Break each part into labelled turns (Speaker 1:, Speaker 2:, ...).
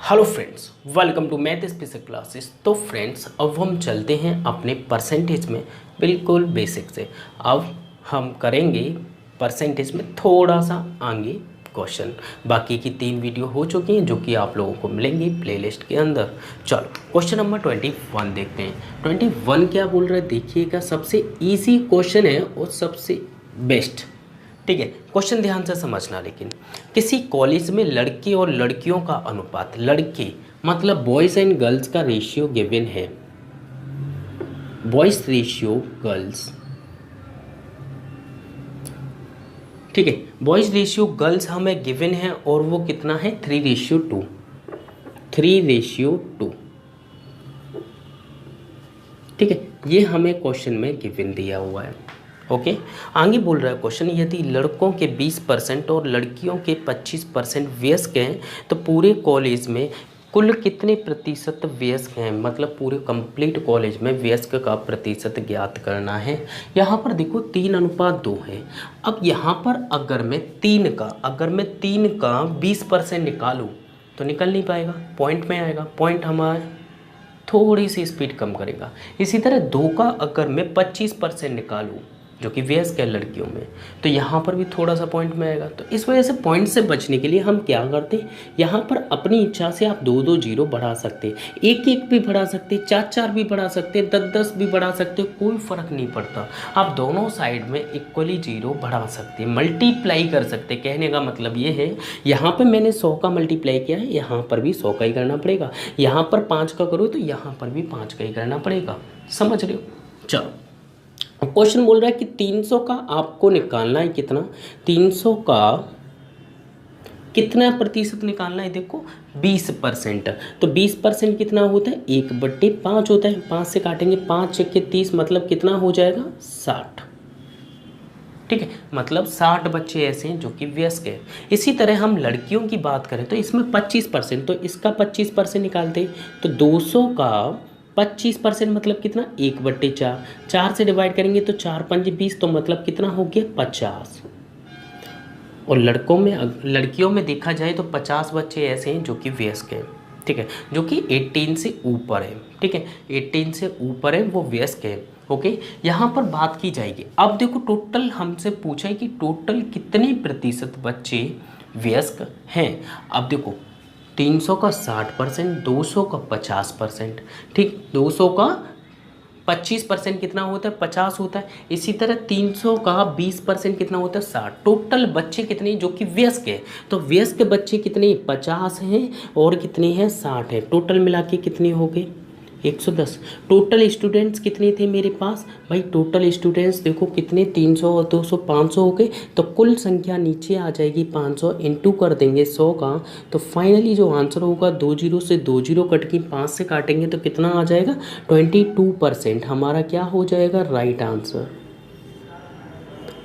Speaker 1: Hello friends, welcome to math special classes. तो friends, अब हम चलते हैं अपने परसेंटेज में बिल्कुल बेसिक से। अब हम करेंगे परसेंटेज में थोड़ा सा आगे क्वेश्चन। बाकी की 3 वीडियो हो चुकी हैं जो कि आप लोगों को मिलेंगी प्लेलिस्ट के अंदर। चलो क्वेश्चन नंबर 21 देखते हैं। 21 क्या बोल रहा है देखिएगा। सबसे ईजी क्वेश्चन है और सबसे बेस्ट। ठीक है, क्वेश्चन ध्यान से समझना। लेकिन किसी कॉलेज में लड़के और लड़कियों का अनुपात, लड़के मतलब बॉयज़ एंड गर्ल्स का रेशियो गिवन है। बॉयज़ रेशियो गर्ल्स, ठीक है, बॉयज़ रेशियो गर्ल्स हमें गिवन है और वो कितना है 3:2। 3:2, ठीक है, ये हमें क्वेश्चन में गिवन दिया हुआ है। ओके, आगे बोल रहा है क्वेश्चन, यदि लड़कों के 20% और लड़कियों के 25% वयस्क हैं तो पूरे कॉलेज में कुल कितने प्रतिशत वयस्क हैं। मतलब पूरे कंप्लीट कॉलेज में वयस्क का प्रतिशत ज्ञात करना है। यहाँ पर देखो 3:2 है। अब यहाँ पर अगर मैं 3 का 20% निकालूँ तो निकल नहीं पाएगा, पॉइंट में आएगा। पॉइंट हमारा थोड़ी सी स्पीड कम करेगा। इसी तरह 2 का अगर मैं 25% निकालूँ जो कि वयस्क है लड़कियों में, तो यहाँ पर भी थोड़ा सा पॉइंट में आएगा। तो इस वजह से पॉइंट से बचने के लिए हम क्या करते हैं, यहाँ पर अपनी इच्छा से आप 2-2 जीरो बढ़ा सकते हैं, 1-1 भी बढ़ा सकते हैं, 4-4 भी बढ़ा सकते हैं, 10-10 भी बढ़ा सकते हैं, कोई फ़र्क नहीं पड़ता। आप दोनों साइड में इक्वली जीरो बढ़ा सकते हैं, मल्टीप्लाई कर सकते हैं। कहने का मतलब ये है, यहाँ पर मैंने 100 का मल्टीप्लाई किया है, यहाँ पर भी 100 का ही करना पड़ेगा। यहाँ पर 5 का करो तो यहाँ पर भी 5 का ही करना पड़ेगा। समझ रहे हो? चलो, क्वेश्चन बोल रहा है कि 300 का आपको निकालना है कितना, 300 का कितना प्रतिशत निकालना है। देखो 20%, तो 20% कितना होता है 1/5 होता है। 5 से काटेंगे, 5 के 30 मतलब कितना हो जाएगा 60। ठीक है, मतलब 60 बच्चे ऐसे हैं जो कि वयस्क है। इसी तरह हम लड़कियों की बात करें तो इसमें 25%, तो इसका 25% निकालते हैं। तो 200 का 25% मतलब कितना 1/4। 4 से डिवाइड करेंगे तो 4×5 = 20, तो मतलब कितना हो गया 50। और लड़कियों में देखा जाए तो 50 बच्चे ऐसे हैं जो कि वयस्क हैं। ठीक है, जो कि 18 से ऊपर है। ठीक है, 18 से ऊपर है, वो वयस्क है। ओके, यहाँ पर बात की जाएगी। अब देखो टोटल हमसे पूछा है कि टोटल कितने प्रतिशत बच्चे वयस्क हैं। अब देखो 300 का 60%, 200 का 50%, ठीक, 200 का 25% कितना होता है 50 होता है। इसी तरह 300 का 20% कितना होता है 60। टोटल बच्चे कितने जो कि वयस्क है, तो वयस्क बच्चे कितने 50 हैं और कितने हैं 60 है। टोटल मिला के कितने हो गए 110। टोटल स्टूडेंट्स कितने थे मेरे पास भाई, टोटल स्टूडेंट्स देखो कितने 300 और 200 500 हो गए। तो कुल संख्या नीचे आ जाएगी 500, इंटू कर देंगे 100 का। तो फाइनली जो आंसर होगा 2 जीरो से 2 जीरो कट के 5 से काटेंगे तो कितना आ जाएगा 22%। हमारा क्या हो जाएगा राइट आंसर।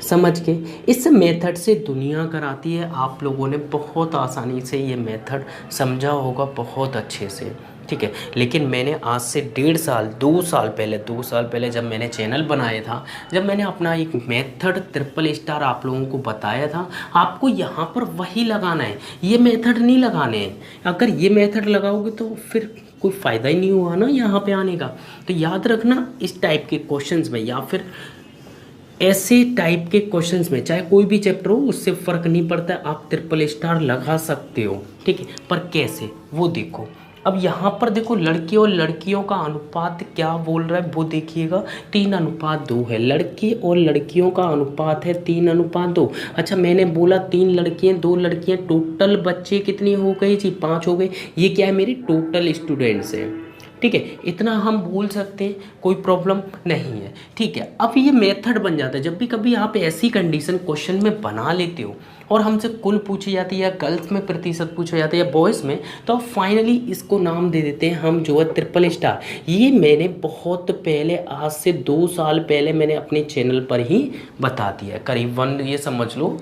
Speaker 1: समझ के इस मेथड से दुनिया कराती है। आप लोगों ने बहुत आसानी से ये मेथड समझा होगा बहुत अच्छे से। ठीक है, लेकिन मैंने आज से 2 साल पहले जब मैंने चैनल बनाया था, जब मैंने अपना एक मेथड ट्रिपल स्टार आप लोगों को बताया था, आपको यहाँ पर वही लगाना है, ये मेथड नहीं लगाने हैं। अगर ये मेथड लगाओगे तो फिर कोई फ़ायदा ही नहीं हुआ ना यहाँ पे आने का। तो याद रखना, इस टाइप के क्वेश्चंस में या फिर ऐसे टाइप के क्वेश्चंस में चाहे कोई भी चैप्टर हो, उससे फ़र्क नहीं पड़ता, आप ट्रिपल स्टार लगा सकते हो। ठीक है, पर कैसे वो देखो। अब यहाँ पर देखो लड़के और लड़कियों का अनुपात क्या बोल रहा है वो देखिएगा, 3:2 है। लड़के और लड़कियों का अनुपात है 3:2। अच्छा, मैंने बोला 3 लड़कियाँ 2 लड़कियाँ, टोटल बच्चे कितने हो गए जी 5 हो गए। ये क्या है मेरे टोटल स्टूडेंट्स हैं। ठीक है, इतना हम बोल सकते हैं, कोई प्रॉब्लम नहीं है। ठीक है, अब ये मेथड बन जाता है। जब भी कभी आप ऐसी कंडीशन क्वेश्चन में बना लेते हो और हमसे कुल पूछी जाती है या गर्ल्स में प्रतिशत पूछा जाता है या बॉयज़ में, तो अब फाइनली इसको नाम दे देते हैं हम जो है ट्रिपल स्टार। ये मैंने बहुत पहले, आज से 2 साल पहले मैंने अपने चैनल पर ही बता दिया है। करीबन ये समझ लो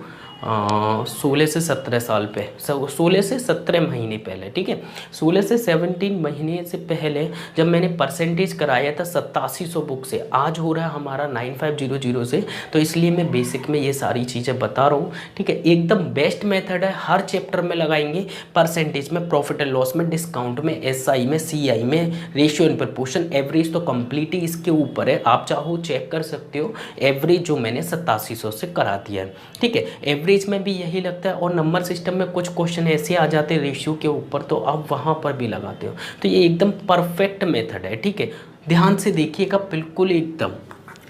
Speaker 1: 16 से 17 साल पे, 16 से 17 महीने पहले, ठीक है, 16 से 17 महीने से पहले जब मैंने परसेंटेज कराया था 8700 बुक से, आज हो रहा है हमारा 9500 से। तो इसलिए मैं बेसिक में ये सारी चीज़ें बता रहा हूँ, ठीक है। एकदम बेस्ट मेथड है, हर चैप्टर में लगाएंगे, परसेंटेज में, प्रॉफिट एंड लॉस में, डिस्काउंट में, एसआई में, सीआई में, रेशियो इन प्रपोर्शन, एवरेज तो कंप्लीट ही इसके ऊपर है, आप चाहो चेक कर सकते हो। एवरेज जो मैंने 8700 से करा दिया है, ठीक है। एवरेज में भी यही लगता है, और नंबर सिस्टम में कुछ क्वेश्चन ऐसे आ जाते हैं रेशियो के ऊपर, तो आप वहाँ पर भी लगाते हो। तो ये एकदम परफेक्ट मेथड है, ठीक है, ध्यान से देखिएगा, बिल्कुल एकदम।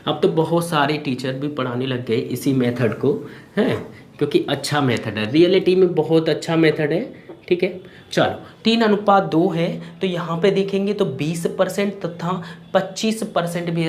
Speaker 1: अब तो बहुत सारे टीचर भी पढ़ाने लग गए इसी मेथड को, हैं, क्योंकि अच्छा मेथड है, रियलिटी में बहुत अच्छा मेथड है, ठीक है। चलो 3:2 है, तो यहाँ पे देखेंगे तो 20% तथा 25% भी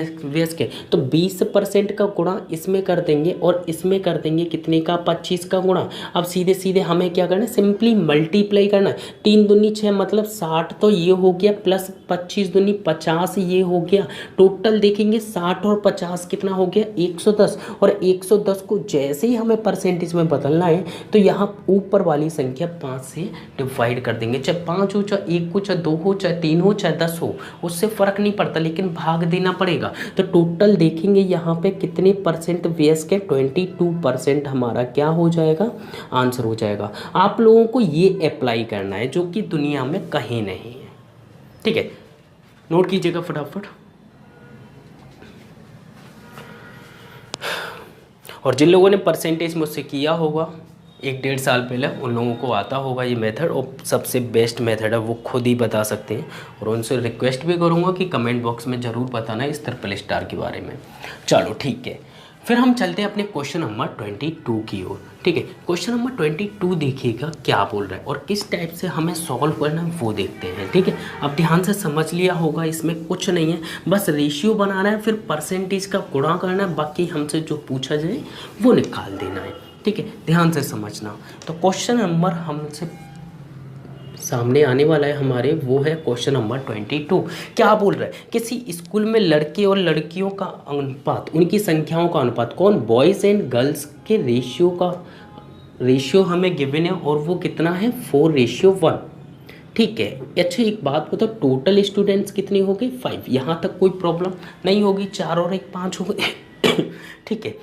Speaker 1: के, तो 20% का गुणा इसमें कर देंगे और इसमें कर देंगे कितने का, 25 का गुणा। अब सीधे सीधे हमें क्या करना है, सिंपली मल्टीप्लाई करना है। 3 दूनी 6 मतलब 60, तो ये हो गया, प्लस 25 दूनी 50 ये हो गया। टोटल देखेंगे 60 और 50 कितना हो गया, 110। और 110 को जैसे ही हमें परसेंटेज में बदलना है तो यहाँ ऊपर वाली संख्या 5 से डिवाइड कर देंगे, चाहे 5 हो, चाहे 1 हो, चाहे 2 हो, चाहे 3 हो, चाहे 10 हो, उससे फ़र्क नहीं पड़ता, लेकिन भाग देना पड़ेगा। तो टोटल देखेंगे यहाँ पे कितने परसेंट व्यस के, 22% हमारा क्या हो जाएगा, आंसर हो जाएगा। आप लोगों को ये अप्लाई करना है, जो कि दुनिया में कहीं नहीं है, ठीक है। नोट कीजिएगा फटाफट। और जिन लोगों ने परसेंटेज मुझसे किया होगा 1-1.5 साल पहले, उन लोगों को आता होगा ये मेथड, और सबसे बेस्ट मेथड है, वो खुद ही बता सकते हैं। और उनसे रिक्वेस्ट भी करूँगा कि कमेंट बॉक्स में ज़रूर बताना इस ट्रिपल स्टार के बारे में। चलो ठीक है, फिर हम चलते हैं अपने क्वेश्चन नंबर 22 की ओर, ठीक है। क्वेश्चन नंबर 22 देखिएगा क्या बोल रहा है और किस टाइप से हमें सॉल्व करना है वो देखते हैं, ठीक है। अब ध्यान से समझ लिया होगा, इसमें कुछ नहीं है, बस रेशियो बनाना है, फिर परसेंटेज का गुणा करना है, बाकी हमसे जो पूछा जाए वो निकाल देना है, ठीक है। ध्यान से समझना। तो क्वेश्चन नंबर हमसे सामने आने वाला है हमारे, वो है क्वेश्चन नंबर 22। क्या बोल रहा है, किसी स्कूल में लड़के और लड़कियों का अनुपात, उनकी संख्याओं का अनुपात, कौन, बॉयज़ एंड गर्ल्स के रेशियो हमें गिवन है, और वो कितना है, 4:1, ठीक है। अच्छा एक बात बताओ, टोटल स्टूडेंट्स कितने हो गए, 5, यहाँ तक कोई प्रॉब्लम नहीं होगी, 4 और 1 5 हो गए, ठीक है।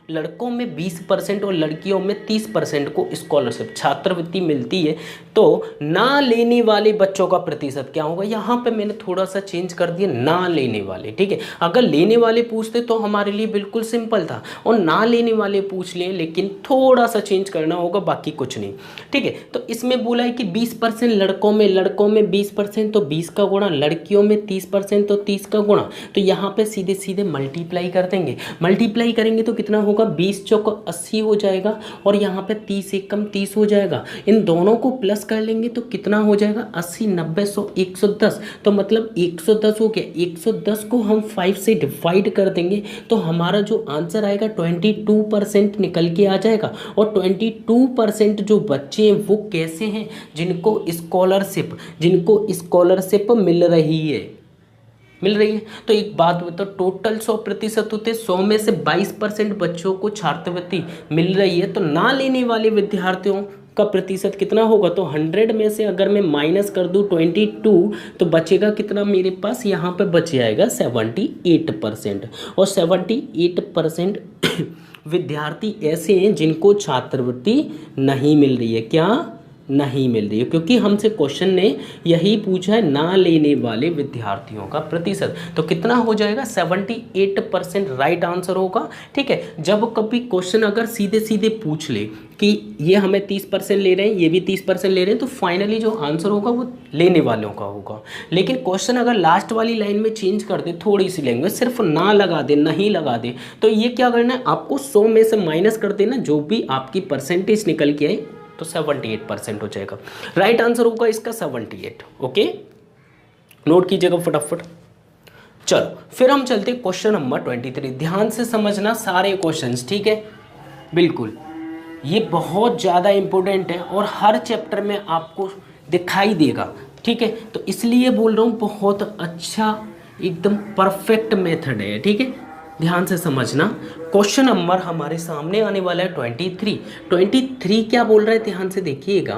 Speaker 1: लड़कों में 20% और लड़कियों में 30% को स्कॉलरशिप, छात्रवृत्ति मिलती है, तो ना लेने वाले बच्चों का प्रतिशत क्या होगा। यहाँ पे मैंने थोड़ा सा चेंज कर दिया, ना लेने वाले, ठीक है। अगर लेने वाले पूछते तो हमारे लिए बिल्कुल सिंपल था, और ना लेने वाले पूछ लें, लेकिन थोड़ा सा चेंज करना होगा, बाकी कुछ नहीं, ठीक है। तो इसमें बोला है कि 20% लड़कों में 20%, तो 20 का गुणा, लड़कियों में 30%, तो 30 का गुणा। तो यहाँ पे सीधे सीधे मल्टीप्लाई कर देंगे, मल्टीप्लाई करेंगे तो कितना होगा, 20 चौक 80 हो जाएगा, और यहाँ पे 30 एक कम 30 हो जाएगा। इन दोनों को प्लस कर लेंगे तो कितना हो जाएगा, 80 90 100 110, तो मतलब 110 हो गया। 110 को हम 5 से डिवाइड कर देंगे तो हमारा जो आंसर आएगा 22% निकल के आ जाएगा। और 22% जो बच्चे हैं वो कैसे हैं, जिनको स्कॉलरशिप मिल रही है। तो एक बात बताओ, टोटल 100% होते, 100 में से 22% बच्चों को छात्रवृत्ति मिल रही है, तो ना लेने वाले विद्यार्थियों का प्रतिशत कितना होगा। तो 100 में से अगर मैं माइनस कर दूं 22, तो बचेगा कितना मेरे पास, यहाँ पे बच जाएगा 78%। और 78% विद्यार्थी ऐसे हैं जिनको छात्रवृत्ति नहीं मिल रही है, क्या नहीं मिल रही है, क्योंकि हमसे क्वेश्चन ने यही पूछा है, ना लेने वाले विद्यार्थियों का प्रतिशत। तो कितना हो जाएगा, 78% राइट आंसर होगा, ठीक है। जब कभी क्वेश्चन अगर सीधे सीधे पूछ ले कि ये हमें 30% ले रहे हैं, ये भी 30% ले रहे हैं, तो फाइनली जो आंसर होगा वो लेने वालों का होगा। लेकिन क्वेश्चन अगर लास्ट वाली लाइन में चेंज कर दे, थोड़ी सी लैंग्वेज, सिर्फ ना लगा दे, नहीं लगा दे, तो ये क्या करना है, आपको 100 में से माइनस कर देना, जो भी आपकी परसेंटेज निकल के आए, तो 78% हो जाएगा। राइट आंसर होगा इसका 78, ओके। नोट कीजिएगा फटाफट। चलो फिर हम चलते क्वेश्चन नंबर 23। ध्यान से समझना सारे क्वेश्चंस, ठीक है, बिल्कुल। ये बहुत ज़्यादा इंपॉर्टेंट है और हर चैप्टर में आपको दिखाई देगा, ठीक है। तो इसलिए बोल रहा हूँ, बहुत अच्छा एकदम परफेक्ट मेथड है, ठीक है। ध्यान से समझना, क्वेश्चन नंबर हमारे सामने आने वाला है 23। 23 क्या बोल रहा है, ध्यान से देखिएगा।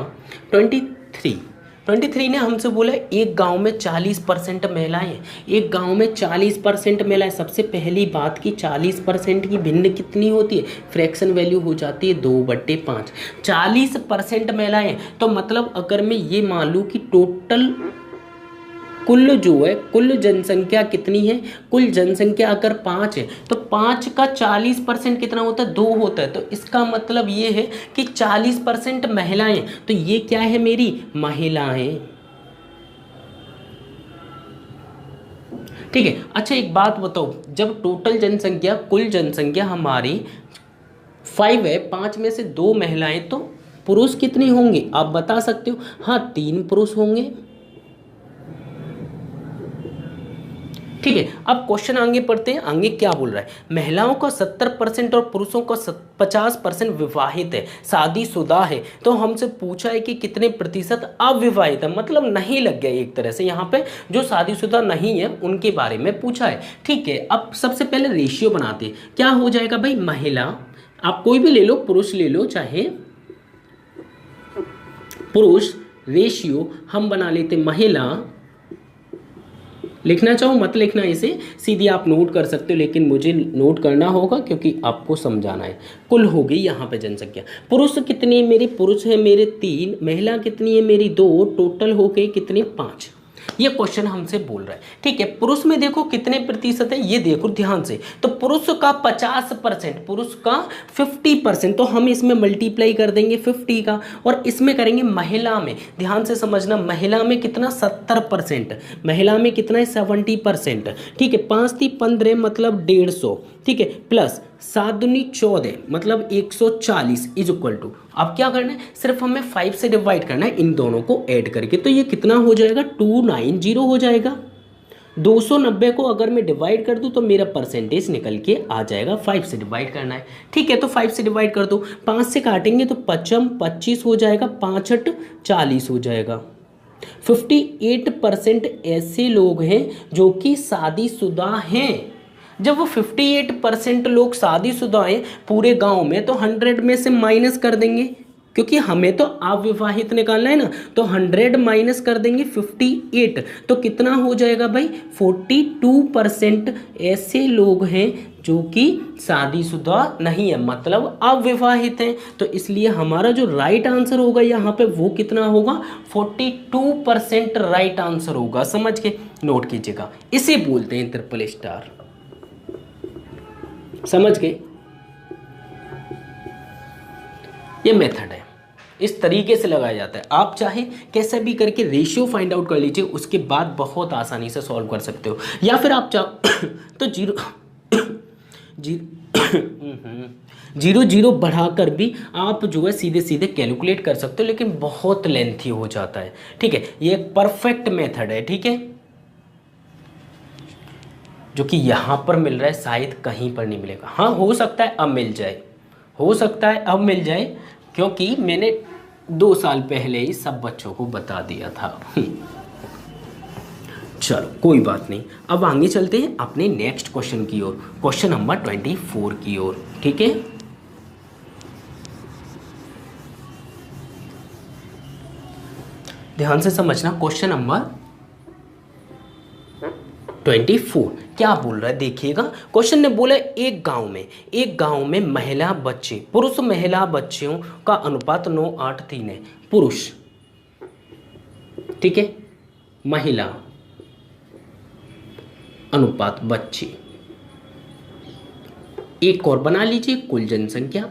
Speaker 1: 23 ने हमसे बोला एक गांव में 40% महिलाएं, एक गांव में 40% महिलाएं। सबसे पहली बात की 40% की भिन्न कितनी होती है, फ्रैक्शन वैल्यू हो जाती है 2/5। 40% महिलाएं, तो मतलब अगर मैं ये मान लूँ कि टोटल कुल जो है, कुल जनसंख्या कितनी है, कुल जनसंख्या अगर 5 है तो 5 का 40% कितना होता है, 2 होता है। तो इसका मतलब ये है कि 40% महिलाएं, तो ये क्या है मेरी महिलाएं। ठीक है। अच्छा एक बात बताओ, जब टोटल जनसंख्या, कुल जनसंख्या हमारी 5 है, 5 में से 2 महिलाएं, तो पुरुष कितने होंगे आप बता सकते हो। हाँ 3 पुरुष होंगे। ठीक है। अब क्वेश्चन आगे पढ़ते हैं। आगे क्या बोल रहा है, महिलाओं का 70% और पुरुषों का 50% विवाहित है, शादीशुदा है। तो हमसे पूछा है कि कितने प्रतिशत अविवाहित है, मतलब नहीं लग गया एक तरह से यहाँ पे, जो शादीशुदा नहीं है उनके बारे में पूछा है। ठीक है। अब सबसे पहले रेशियो बनाते हैं। क्या हो जाएगा भाई, महिला, आप कोई भी ले लो, पुरुष ले लो, चाहे पुरुष, रेशियो हम बना लेते महिला, लिखना चाहो मत लिखना, इसे सीधी आप नोट कर सकते हो, लेकिन मुझे नोट करना होगा क्योंकि आपको समझाना है। कुल हो गई यहाँ पे जनसंख्या। पुरुष कितने मेरे, पुरुष है मेरे 3, महिला कितनी है मेरी 2, टोटल हो गई कितने 5। ये क्वेश्चन हमसे बोल रहा है। ठीक है। पुरुष में देखो कितने प्रतिशत है, ये देखो ध्यान से, तो पुरुष का 50%, पुरुष का 50%, तो हम इसमें मल्टीप्लाई कर देंगे 50 का, और इसमें करेंगे महिला में। ध्यान से समझना, महिला में कितना 70%, महिला में कितना है 70%। ठीक है। 5 × 15 मतलब 150। ठीक है। प्लस 7 दूनी 14 मतलब 140 इज इक्वल टू, अब क्या करना है, सिर्फ हमें 5 से डिवाइड करना है इन दोनों को ऐड करके। तो ये कितना हो जाएगा 290 हो जाएगा। 290 को अगर मैं डिवाइड कर दूं तो मेरा परसेंटेज निकल के आ जाएगा। 5 से डिवाइड करना है। ठीक है। तो 5 से डिवाइड कर दो, 5 से काटेंगे तो 5 25 हो जाएगा, 5 8 40 हो जाएगा। 58% ऐसे लोग हैं जो कि शादीशुदा हैं। जब वो 58% लोग शादीशुदा हैं पूरे गांव में, तो 100 में से माइनस कर देंगे, क्योंकि हमें तो अविवाहित निकालना है ना, तो 100 माइनस कर देंगे 58, तो कितना हो जाएगा भाई 42% ऐसे लोग हैं जो कि शादीशुदा नहीं है, मतलब अविवाहित हैं। तो इसलिए हमारा जो राइट आंसर होगा यहाँ पे वो कितना होगा, 42% राइट आंसर होगा। समझ के नोट कीजिएगा, इसे बोलते हैं ट्रिपल स्टार। समझ गए, ये मेथड है, इस तरीके से लगाया जाता है। आप चाहे कैसे भी करके रेशियो फाइंड आउट कर लीजिए, उसके बाद बहुत आसानी से सॉल्व कर सकते हो। या फिर आप चाहो तो जीरो जीरो बढ़ाकर भी आप जो है सीधे सीधे कैलकुलेट कर सकते हो, लेकिन बहुत लेंथी हो जाता है। ठीक है। ये एक परफेक्ट मेथड है। ठीक है। जो कि यहाँ पर मिल रहा है, शायद कहीं पर नहीं मिलेगा। हाँ हो सकता है अब मिल जाए, हो सकता है अब मिल जाए, क्योंकि मैंने 2 साल पहले ही सब बच्चों को बता दिया था। चलो कोई बात नहीं, अब आगे चलते हैं अपने नेक्स्ट क्वेश्चन की ओर, क्वेश्चन नंबर 24 की ओर। ठीक है। ध्यान से समझना, क्वेश्चन नंबर 24 क्या बोल रहा है देखिएगा। क्वेश्चन ने बोला एक गांव में महिला बच्चे, पुरुष महिला बच्चों का अनुपात 9:8:3 है। पुरुष, ठीक है, महिला अनुपात बच्चे। एक और बना लीजिए, कुल जनसंख्या।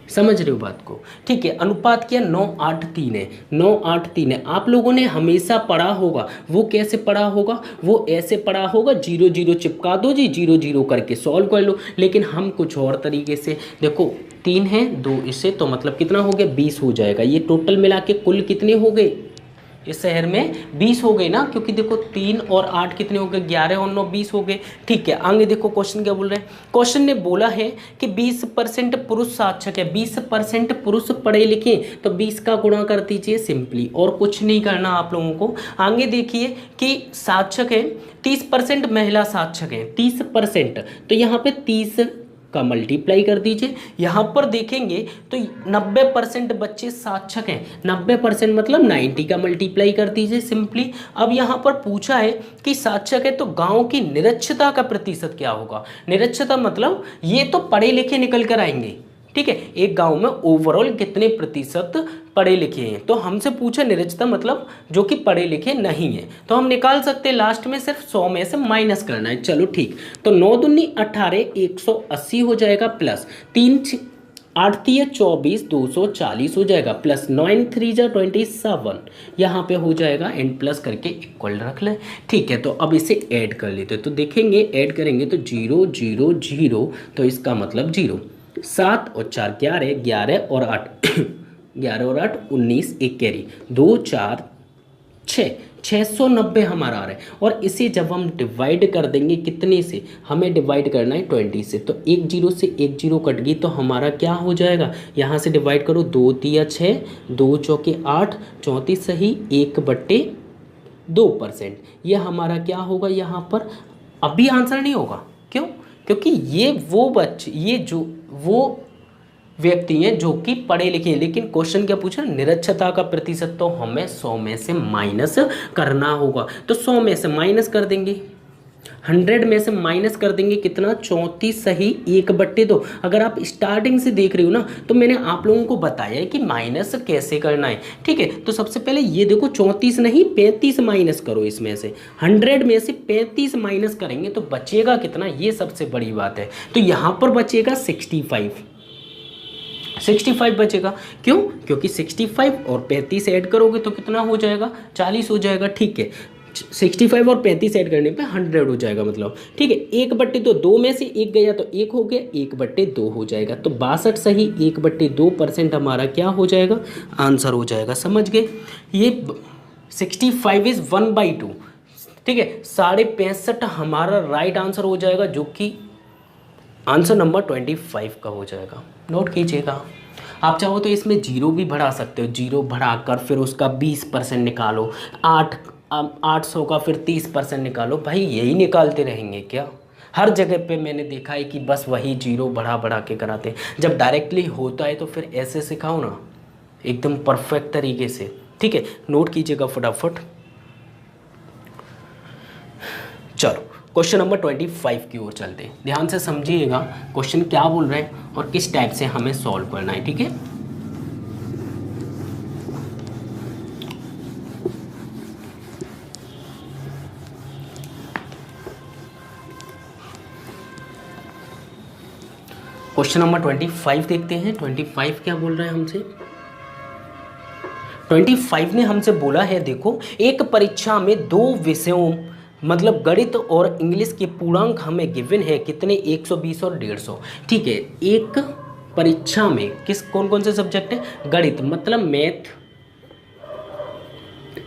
Speaker 1: समझ रहे हो बात को। ठीक है। अनुपात क्या 9:8:3 है, 9:8:3 है। आप लोगों ने हमेशा पढ़ा होगा, वो कैसे पढ़ा होगा, वो ऐसे पढ़ा होगा, 0 0 चिपका दो जी, 0 0 करके सॉल्व कर लो। लेकिन हम कुछ और तरीके से, देखो 3 है 2 इससे, तो मतलब कितना हो गया 20 हो जाएगा। ये टोटल मिला के कुल कितने हो गए इस शहर में 20 हो गए ना, क्योंकि देखो 3 और 8 कितने हो गए, 11 और 9 20 हो गए। ठीक है, आगे देखो क्वेश्चन क्या बोल रहे हैं। क्वेश्चन ने बोला है कि 20% पुरुष साक्षर है, 20% पुरुष पढ़े लिखे, तो 20 का गुणा कर दीजिए सिंपली, और कुछ नहीं करना आप लोगों को। आगे देखिए कि साक्षर है 30% महिला साक्षर है, 30%, तो यहाँ पे 30 का मल्टीप्लाई कर दीजिए। यहाँ पर देखेंगे तो 90% बच्चे साक्षर हैं, 90% मतलब 90 का मल्टीप्लाई कर दीजिए सिंपली। अब यहाँ पर पूछा है कि साक्षर है तो गांव की निरक्षरता का प्रतिशत क्या होगा। निरक्षरता मतलब ये तो पढ़े लिखे निकल कर आएंगे, ठीक है, एक गांव में ओवरऑल कितने प्रतिशत पढ़े लिखे हैं, तो हमसे पूछा निरक्षरता मतलब जो कि पढ़े लिखे नहीं है, तो हम निकाल सकते हैं लास्ट में सिर्फ 100 में से माइनस करना है। चलो ठीक, तो 9 दूनी 18 180 हो जाएगा, प्लस 3 8 3 24 240 हो जाएगा, प्लस 9 3 27 यहाँ पे हो जाएगा, एंड प्लस करके इक्वल रख लें। ठीक है, तो अब इसे ऐड कर लेते हैं, तो देखेंगे ऐड करेंगे तो 0 0 0, तो इसका मतलब 0, 7 और 4 11, 11 और 8 11 और 8 19, एक कैरी, 2 4 6, 690 हमारा आ रहा है। और इसे जब हम डिवाइड कर देंगे कितने से, हमें डिवाइड करना है 20 से, तो एक जीरो से एक जीरो कट गई, तो हमारा क्या हो जाएगा, यहाँ से डिवाइड करो, 2 3 6, 2 चौके 8, 34 सही, 1/2%, ये हमारा क्या होगा यहाँ पर। अभी आंसर नहीं होगा, क्यों, क्योंकि ये वो बच्चे, ये जो वो व्यक्ति हैं जो कि पढ़े लिखे हैं, लेकिन क्वेश्चन क्या पूछा, निरक्षरता का प्रतिशत, तो हमें 100 में से माइनस करना होगा, तो 100 में से माइनस कर देंगे, 100 में से माइनस कर देंगे कितना, 34 सही, 1/2। अगर आप स्टार्टिंग से देख रहे हो ना, तो मैंने आप लोगों को बताया है कि माइनस कैसे करना है। ठीक है, तो सबसे पहले ये देखो 34 नहीं 35 माइनस करो, इसमें से 100 में से 35 माइनस करेंगे तो बचेगा कितना, ये सबसे बड़ी बात है। तो यहाँ पर बचेगा 65 बचेगा, क्यों, क्योंकि 65 और 35 ऐड करोगे तो कितना हो जाएगा, 40 हो जाएगा। ठीक है, 65 और 35 ऐड करने पे 100 हो जाएगा मतलब। ठीक है, 1/2, 2 में से 1 गया तो 1 हो गया, 1/2 हो जाएगा, तो 62 सही, 1/2% हमारा क्या हो जाएगा, आंसर हो जाएगा। समझ गए, ये 65 इज़ 1/2। ठीक है, 65.5 हमारा राइट आंसर हो जाएगा, जो कि आंसर नंबर 25 का हो जाएगा। नोट कीजिएगा। आप चाहो तो इसमें जीरो भी बढ़ा सकते हो, जीरो बढ़ाकर फिर उसका 20% निकालो, 800 का फिर 30% निकालो। भाई यही निकालते रहेंगे क्या, हर जगह पे मैंने देखा है कि बस वही जीरो बढ़ा बढ़ा के कराते हैं। जब डायरेक्टली होता है तो फिर ऐसे सिखाओ ना, एकदम परफेक्ट तरीके से। ठीक है, नोट कीजिएगा फटाफट। चलो क्वेश्चन नंबर 25 की ओर चलते हैं। ध्यान से समझिएगा क्वेश्चन क्या बोल रहे हैं और किस टाइप से हमें सॉल्व करना है। ठीक है, क्वेश्चन नंबर 25 देखते हैं। 25 क्या बोल रहे हैं हमसे। 25 ने हमसे बोला है, देखो एक परीक्षा में 2 विषयों मतलब गणित और इंग्लिश के पूर्णांक हमें गिवन है कितने, 120 और 150। ठीक है, एक परीक्षा में कौन कौन से सब्जेक्ट है, गणित मतलब मैथ,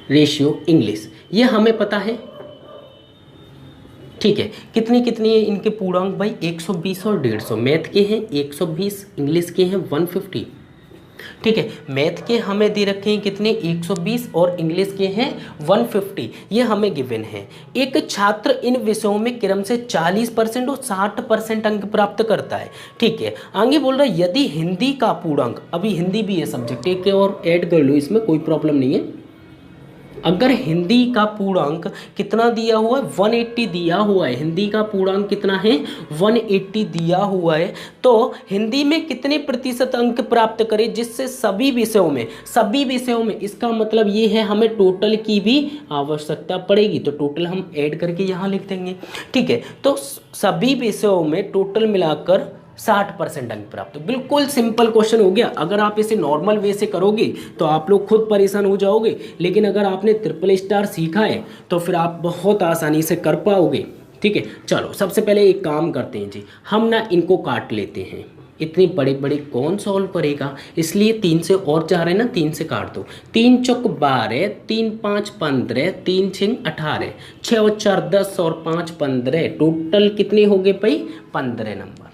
Speaker 1: रेशियो, इंग्लिश, ये हमें पता है। ठीक है, कितनी कितनी है इनके पूर्णांक भाई, 120 और 150। मैथ के हैं 120, इंग्लिश के हैं 150। ठीक है, मैथ के हमें दे रखे हैं कितने, 120 और इंग्लिश के हैं 150, ये हमें गिवन है। एक छात्र इन विषयों में क्रम से 40% और 60% अंक प्राप्त करता है। ठीक है, आगे बोल रहा है यदि हिंदी का पूर्णांक, अभी हिंदी भी है सब्जेक्ट, एक और ऐड कर लो इसमें, कोई प्रॉब्लम नहीं है। अगर हिंदी का पूर्णांक कितना दिया हुआ है, 180 दिया हुआ है, हिंदी का पूर्णांक कितना है, 180 दिया हुआ है, तो हिंदी में कितने प्रतिशत अंक प्राप्त करें, जिससे सभी विषयों में इसका मतलब ये है हमें टोटल की भी आवश्यकता पड़ेगी, तो टोटल हम ऐड करके यहाँ लिख देंगे। ठीक है, तो सभी विषयों में टोटल मिलाकर 60% अंक प्राप्त। बिल्कुल सिंपल क्वेश्चन हो गया। अगर आप इसे नॉर्मल वे से करोगे तो आप लोग खुद परेशान हो जाओगे, लेकिन अगर आपने ट्रिपल स्टार सीखा है तो फिर आप बहुत आसानी से कर पाओगे। ठीक है, चलो सबसे पहले एक काम करते हैं जी, हम ना इनको काट लेते हैं। इतने बड़े बड़े कौन सॉल्व करेगा, इसलिए 3 से और जा रहे हैं ना, 3 से काट दो। 3 चौक 12, 3 5 15, 3 6 18, 6 और 4 10 और 5 15, टोटल कितने हो गए भाई 15 नंबर।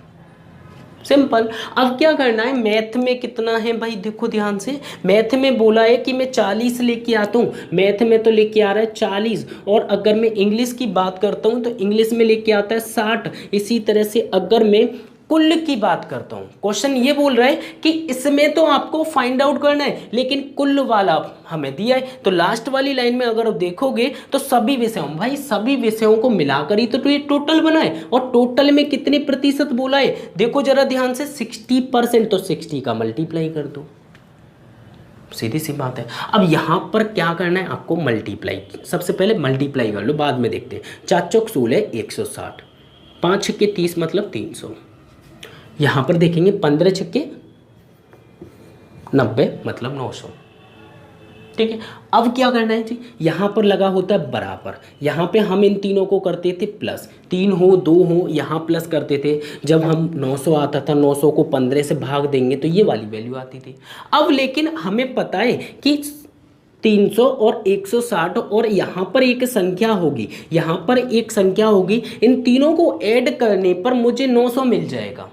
Speaker 1: सिंपल। अब क्या करना है, मैथ में कितना है भाई, देखो ध्यान से, मैथ में बोला है कि मैं 40 लेके आता हूँ, मैथ में तो लेके आ रहा है 40, और अगर मैं इंग्लिश की बात करता हूँ तो इंग्लिश में लेके आता है 60। इसी तरह से अगर मैं कुल की बात करता हूँ, क्वेश्चन ये बोल रहा है कि इसमें तो आपको फाइंड आउट करना है, लेकिन कुल वाला हमें दिया है। तो लास्ट वाली लाइन में अगर देखोगे तो सभी विषयों, भाई सभी विषयों को मिलाकर ही तो ये टोटल बना है, और टोटल में कितने प्रतिशत बोला है, देखो जरा ध्यान से 60%, तो 60 का मल्टीप्लाई कर दो, सीधी सी बात है। अब यहां पर क्या करना है आपको, मल्टीप्लाई, सबसे पहले मल्टीप्लाई कर लो, बाद में देखते हैं। 4 चौक 16 160, 5 छक्के 30 मतलब 300, यहां पर देखेंगे 15 छक्के 90 मतलब 900। ठीक है, अब क्या करना है जी, यहां पर लगा होता है बराबर, यहां पे हम इन तीनों को करते थे प्लस, 3 हो 2 हो यहां प्लस करते थे, जब हम 900 आता था 900 को 15 से भाग देंगे तो ये वाली वैल्यू आती थी। अब लेकिन हमें पता है कि 300 और 160 और यहाँ पर एक संख्या होगी, यहाँ पर एक संख्या होगी, इन तीनों को ऐड करने पर मुझे 900 मिल जाएगा।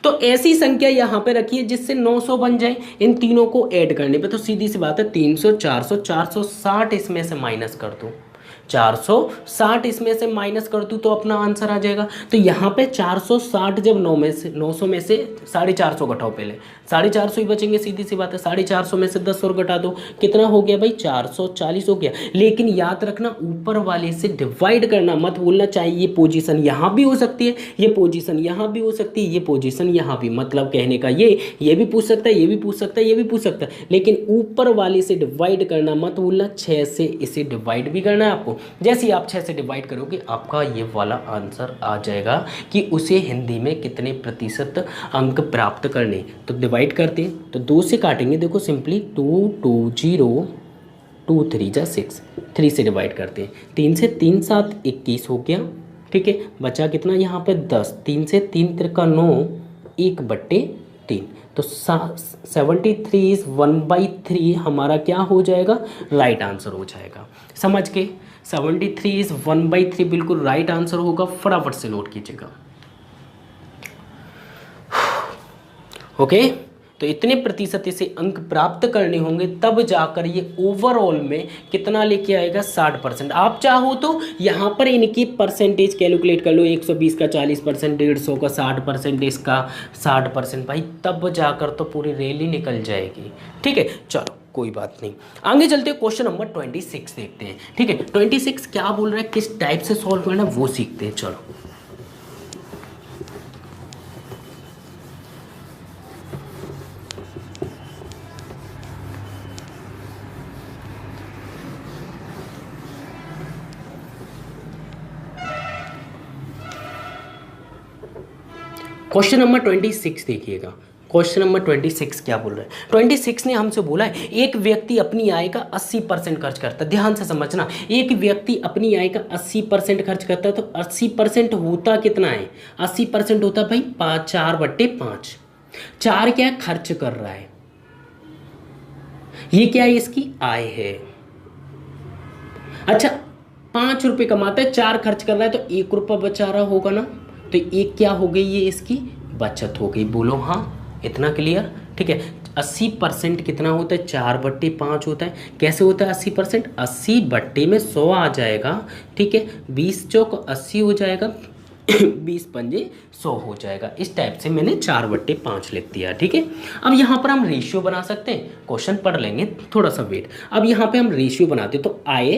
Speaker 1: तो ऐसी संख्या यहाँ पे रखिए जिससे 900 बन जाए, इन तीनों को ऐड करने पे। तो सीधी सी बात है 300 400 460 इसमें से माइनस कर दो, 460 इसमें से माइनस कर दूँ तो अपना आंसर आ जाएगा। तो यहाँ पे 460 जब 900 में से 450 घटाओ, पहले 450 ही बचेंगे, सीधी सी बात है। 450 में से 10 और घटा दो, कितना हो गया भाई 440 हो गया। लेकिन याद रखना ऊपर वाले से डिवाइड करना मत भूलना चाहिए। ये पोजीशन यहाँ भी हो सकती है, ये पोजीशन यहाँ भी हो सकती है, ये पोजीशन यहाँ भी, मतलब कहने का ये भी पूछ सकता है, ये भी पूछ सकता है, ये भी पूछ सकता है, लेकिन ऊपर वाले से डिवाइड करना मत भूलना। 6 से इसे डिवाइड भी करना है आपको। जैसे ही आप 6 से डिवाइड करोगे आपका ये वाला आंसर आ जाएगा कि उसे हिंदी में कितने प्रतिशत अंक प्राप्त करने। तो डिवाइड करते हैं तो 2 से काटेंगे, देखो सिंपली 2 2 0 2 3 जा 6, 3 से डिवाइड करते हैं, 3 से 3 7 21 हो गया। ठीक है, बचा कितना यहाँ पे 10, 3 से 3 त्रिका 9, 1/3, तो 73 इज 1/3 हमारा क्या हो जाएगा, राइट आंसर हो जाएगा। समझ के 73 इज 1/3 बिल्कुल राइट आंसर होगा, फटाफट से नोट कीजिएगा। ओके, तो इतने प्रतिशत इसे अंक प्राप्त करने होंगे, तब जाकर ये ओवरऑल में कितना लेके आएगा 60%। आप चाहो तो यहाँ पर इनकी परसेंटेज कैलकुलेट कर लो, 120 का 40%, 150 का 60%, इसका 60%, भाई तब जाकर तो पूरी रैली निकल जाएगी। ठीक है, चलो कोई बात नहीं, आगे चलते हैं। क्वेश्चन नंबर 26 देखते हैं। ठीक है, 26 क्या बोल रहा है, किस टाइप से सॉल्व करना है वो सीखते हैं। चलो क्वेश्चन नंबर 26 देखिएगा। क्वेश्चन नंबर 26 क्या बोल रहा है, 26 ने हमसे बोला है एक व्यक्ति अपनी आय का 80% खर्च करता है। ध्यान से समझना, एक व्यक्ति अपनी आय का 80% खर्च करता है, तो 80% होता कितना है, 80% होता है भाई 4/5। 4 क्या है, खर्च कर रहा है, ये क्या है, इसकी आय है। अच्छा 5 रुपये कमाता है, 4 खर्च कर रहा है, तो 1 रुपया बचा रहा होगा ना, तो एक क्या हो गई, ये इसकी बचत हो गई। बोलो हाँ, इतना क्लियर। ठीक है, 80% कितना होता है, 4/5 होता है। कैसे होता है 80%, 80 बट्टे में 100 आ जाएगा। ठीक है, 20 चौक 80 हो जाएगा, 20 पंजे 100 हो जाएगा। इस टाइप से मैंने 4/5 लिख दिया। ठीक है, अब यहाँ पर हम रेशियो बना सकते हैं, क्वेश्चन पढ़ लेंगे, थोड़ा सा वेट। अब यहाँ पे हम रेशियो बनाते, तो आय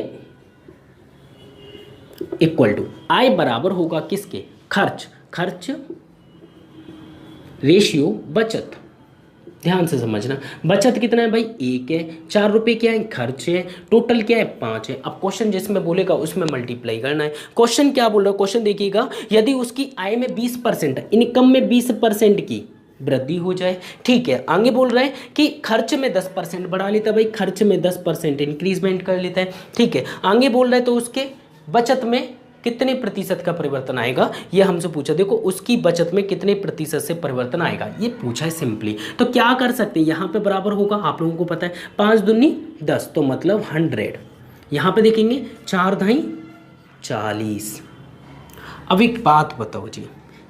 Speaker 1: इक्वल टू, आय बराबर होगा किसके, खर्च, खर्च रेशियो बचत। ध्यान से समझना, बचत कितना है भाई 1 है, 4 रुपये क्या है, खर्च है, टोटल क्या है 5 है। अब क्वेश्चन जिसमें बोलेगा उसमें मल्टीप्लाई करना है। क्वेश्चन क्या बोल रहा है, क्वेश्चन देखिएगा, यदि उसकी आय में 20%, इनकम में 20% की वृद्धि हो जाए। ठीक है, आगे बोल रहा है कि खर्च में 10% बढ़ा लेता है, भाई खर्च में 10% इंक्रीजमेंट कर लेता है। ठीक है, आगे बोल रहा है तो उसके बचत में कितने प्रतिशत का परिवर्तन आएगा, ये हमसे पूछा। देखो उसकी बचत में कितने प्रतिशत से परिवर्तन आएगा, ये पूछा है सिंपली। तो क्या कर सकते हैं, यहाँ पे बराबर होगा, आप लोगों को पता है 5 दूनी 10, तो मतलब 100। यहाँ पे देखेंगे 4 धाई 40। अब एक बात बताओ जी,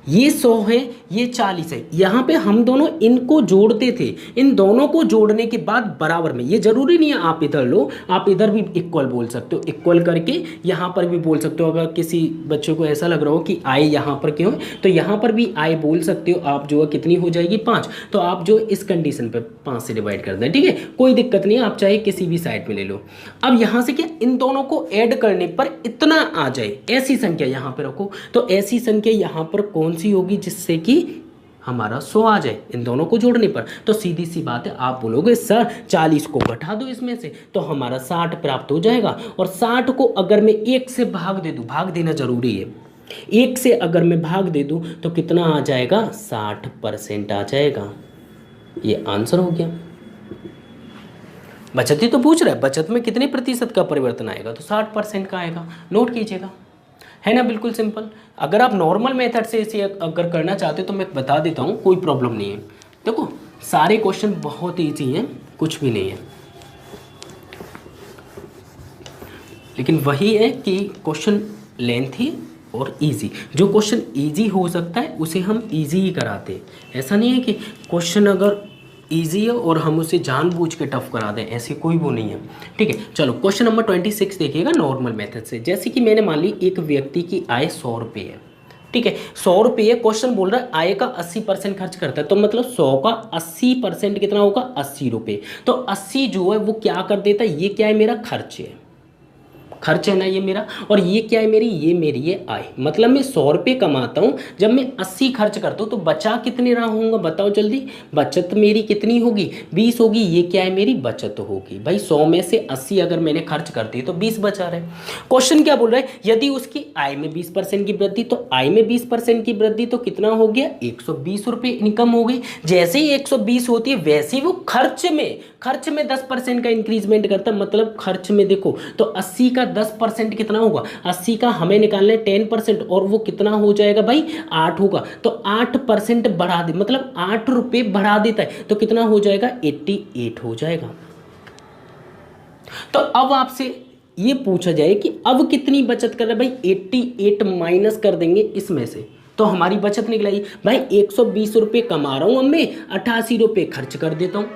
Speaker 1: ये 100 है, ये 40 है, यहाँ पे हम दोनों इनको जोड़ते थे, इन दोनों को जोड़ने के बाद बराबर में, ये जरूरी नहीं है आप इधर लो, आप इधर भी इक्वल बोल सकते हो, इक्वल करके यहाँ पर भी बोल सकते हो। अगर किसी बच्चे को ऐसा लग रहा हो कि आय यहाँ पर क्यों है, तो यहाँ पर भी आय बोल सकते हो आप, जो कितनी हो जाएगी 5, तो आप जो इस कंडीशन पे 5 से डिवाइड कर दें, ठीक है, कोई दिक्कत नहीं है, आप चाहे किसी भी साइड में ले लो। अब यहाँ से क्या, इन दोनों को ऐड करने पर इतना आ जाए, ऐसी संख्या यहाँ पे रखो, तो ऐसी संख्या यहाँ पर कौन सी होगी जिससे कि हमारा 100 आ जाए इन दोनों को जोड़ने पर। तो सीधी सी बात है, आप बोलोगे सर 40 को घटा दो इसमें से, तो हमारा 60 प्राप्त हो जाएगा। और 60 को अगर मैं 1 से भाग दे दूं, भाग देना जरूरी है, 1 से अगर मैं भाग दे दूं तो कितना आ जाएगा, 60% आ जाएगा। ये आंसर हो गया। बचत ही तो पूछ रहा है, बचत में कितने प्रतिशत का परिवर्तन आएगा, तो 60% का आएगा। नोट कीजिएगा, है ना, बिल्कुल सिंपल। अगर आप नॉर्मल मेथड से इसे अगर करना चाहते हो तो मैं बता देता हूँ, कोई प्रॉब्लम नहीं है। देखो सारे क्वेश्चन बहुत ईजी हैं, कुछ भी नहीं है, लेकिन वही है कि क्वेश्चन लेंथी और इजी। जो क्वेश्चन इजी हो सकता है उसे हम इजी ही कराते हैं, ऐसा नहीं है कि क्वेश्चन अगर इजी है और हम उसे जानबूझ के टफ करा दें, ऐसी कोई वो नहीं है, ठीक है। चलो क्वेश्चन नंबर 26 देखिएगा नॉर्मल मेथड से। जैसे कि मैंने मान ली एक व्यक्ति की आय 100 रुपये है, ठीक है, 100 रुपये, क्वेश्चन बोल रहा है आय का 80% खर्च करता है, तो मतलब 100 का 80% कितना होगा, 80 रुपये। तो 80 जो है वो क्या कर देता है, ये क्या है, मेरा खर्च है, खर्च है ना ये मेरा, और ये क्या है मेरी, ये मेरी है आय। मतलब मैं 100 रुपये कमाता हूँ, जब मैं 80 खर्च करता हूँ तो बचा कितने रहा होगा, बताओ जल्दी। बचत मेरी कितनी होगी, 20 होगी। ये क्या है, मेरी बचत होगी। भाई 100 में से 80 अगर मैंने खर्च कर दी तो 20 बचा रहे। क्वेश्चन क्या बोल रहा है, यदि उसकी आय में 20% की वृद्धि, तो आय में 20% की वृद्धि तो कितना हो गया, 120 रुपये इनकम हो गई। जैसे ही 120 होती है वैसे ही वो खर्च में 10% का इंक्रीजमेंट करता है। मतलब खर्च में देखो तो 80 का 10% कितना होगा, 80 का हमें निकालना है 10%, और वो कितना हो जाएगा भाई, 8 होगा। तो 8% बढ़ा दे, मतलब 8 रुपये बढ़ा देता है, तो कितना हो जाएगा, 88 हो जाएगा। तो अब आपसे ये पूछा जाए कि अब कितनी बचत कर रहा है, भाई 88 माइनस कर देंगे इसमें से, तो हमारी बचत निकलेगी। भाई 120 रुपये कमा रहा हूं, अब मैं 88 रुपये खर्च कर देता हूं,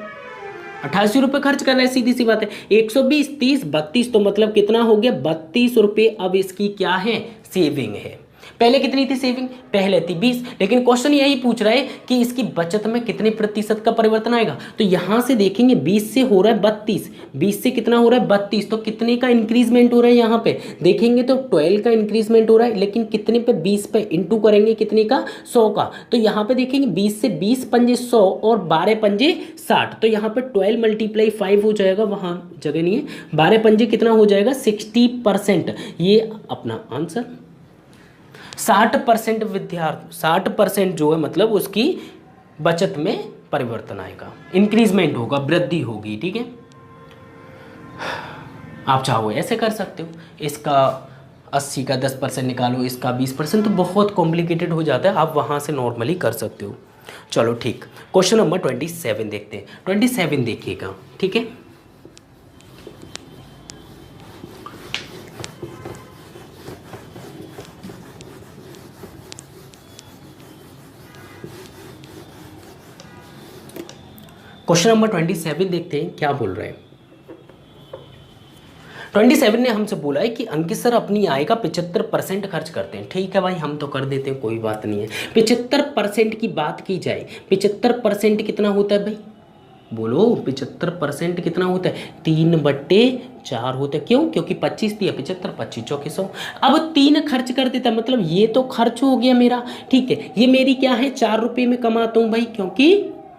Speaker 1: 88 रुपये खर्च कर रहा है, सीधी सी बात है। 120, 30, 32, तो मतलब कितना हो गया, 32 रुपये। अब इसकी क्या है, सेविंग है। पहले कितनी थी सेविंग, पहले थी 20, लेकिन क्वेश्चन यही पूछ रहा है कि इसकी बचत में कितने प्रतिशत का परिवर्तन आएगा। तो यहां से देखेंगे 20 से हो रहा है 32, 20 से कितना हो रहा है 32, तो कितने का इंक्रीजमेंट हो रहा है, यहाँ पे देखेंगे तो 12 का इंक्रीजमेंट हो रहा है, लेकिन कितने पे, 20 पे इंटू करेंगे कितने का, 100 का। तो यहाँ पे देखेंगे 20 से 20 पंजे 100 और 12 पंजे 60, तो यहाँ पे 12 मल्टीप्लाई 5 हो जाएगा, वहां जगह नहीं है, 12 पंजे कितना हो जाएगा, 60%। ये अपना आंसर। 60% विद्यार्थी, 60% जो है मतलब उसकी बचत में परिवर्तन आएगा, इंक्रीजमेंट होगा, वृद्धि होगी, ठीक है। आप चाहो ऐसे कर सकते हो, इसका 80 का 10% निकालो, इसका 20%, तो बहुत कॉम्प्लिकेटेड हो जाता है, आप वहाँ से नॉर्मली कर सकते हो। चलो ठीक, क्वेश्चन नंबर 27 देखते हैं। 27 देखिएगा, ठीक है। क्वेश्चन नंबर 27 देखते हैं क्या बोल रहे हैं। 27 ने हमसे बोला है कि अंकित सर अपनी आय का 75% खर्च करते हैं। ठीक है भाई, हम तो कर देते हैं, कोई बात नहीं है। 75% की बात की जाए, 75% कितना होता है भाई, बोलो 75% कितना होता है, 3/4 होता है। क्यों, क्योंकि 25 दिया, 75, 25 चौके 100। अब 3 खर्च कर देता, मतलब ये तो खर्च हो गया मेरा, ठीक है। ये मेरी क्या है, 4 रुपये में कमाता हूँ भाई, क्योंकि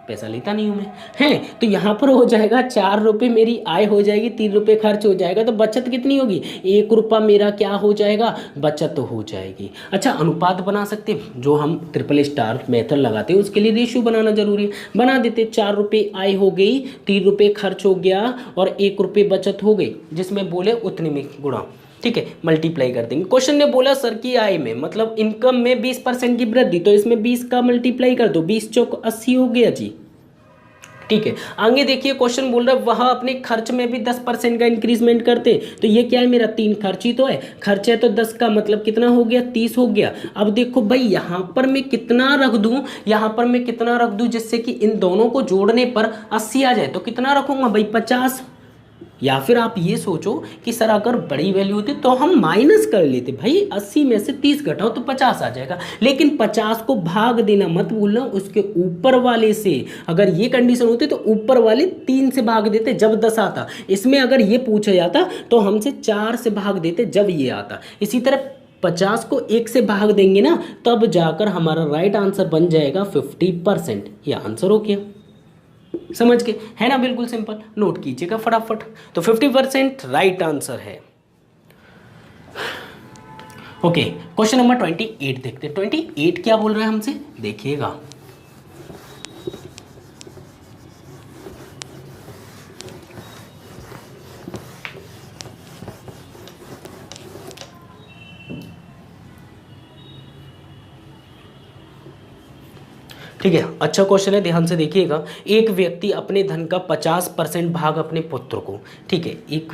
Speaker 1: पैसा लेता नहीं हूँ मैं, है। तो यहाँ पर हो जाएगा 4 रुपये मेरी आय हो जाएगी, 3 रुपये खर्च हो जाएगा, तो बचत कितनी होगी, 1 रुपया मेरा क्या हो जाएगा, बचत हो जाएगी। अच्छा, अनुपात बना सकते हैं, जो हम ट्रिपल स्टार मेथड लगाते हैं उसके लिए रेशियो बनाना जरूरी है, बना देते। 4 रुपये आय हो गई, 3 रुपये खर्च हो गया और 1 रुपये बचत हो गई, जिसमें बोले उतने में गुणा। ठीक है, मल्टीप्लाई कर देंगे। क्वेश्चन ने बोला सर की आय में मतलब इनकम में 20% की वृद्धि, तो इसमें 20 का मल्टीप्लाई कर दो, 20 चौक 80 हो गया जी। ठीक है, आगे देखिए क्वेश्चन बोल रहा है वह अपने खर्च में भी 10% का इंक्रीजमेंट करते, तो ये क्या है मेरा 3 खर्च ही तो है, खर्च है तो 10 का मतलब कितना हो गया 30 हो गया। अब देखो भाई यहाँ पर मैं कितना रख दूं, यहाँ पर मैं कितना रख दूं जिससे कि इन दोनों को जोड़ने पर 80 आ जाए, तो कितना रखूंगा भाई 50। या फिर आप ये सोचो कि सर अगर बड़ी वैल्यू होती तो हम माइनस कर लेते, भाई 80 में से 30 घटाओ तो 50 आ जाएगा, लेकिन 50 को भाग देना मत भूलना उसके ऊपर वाले से। अगर ये कंडीशन होती तो ऊपर वाले 3 से भाग देते जब 10 आता, इसमें अगर ये पूछा जाता तो हमसे 4 से भाग देते जब ये आता। इसी तरह 50 को 1 से भाग देंगे ना, तब जाकर हमारा राइट आंसर बन जाएगा 50%। ये आंसर हो गया, समझ के, है ना, बिल्कुल सिंपल, नोट कीजिएगा फटाफट। तो 50% राइट आंसर है। ओके, क्वेश्चन नंबर 28 देखते हैं। 28 क्या बोल रहा है हमसे, देखिएगा। ठीक है, अच्छा क्वेश्चन है, ध्यान से देखिएगा। एक व्यक्ति अपने धन का 50% भाग अपने पुत्र को, ठीक है, एक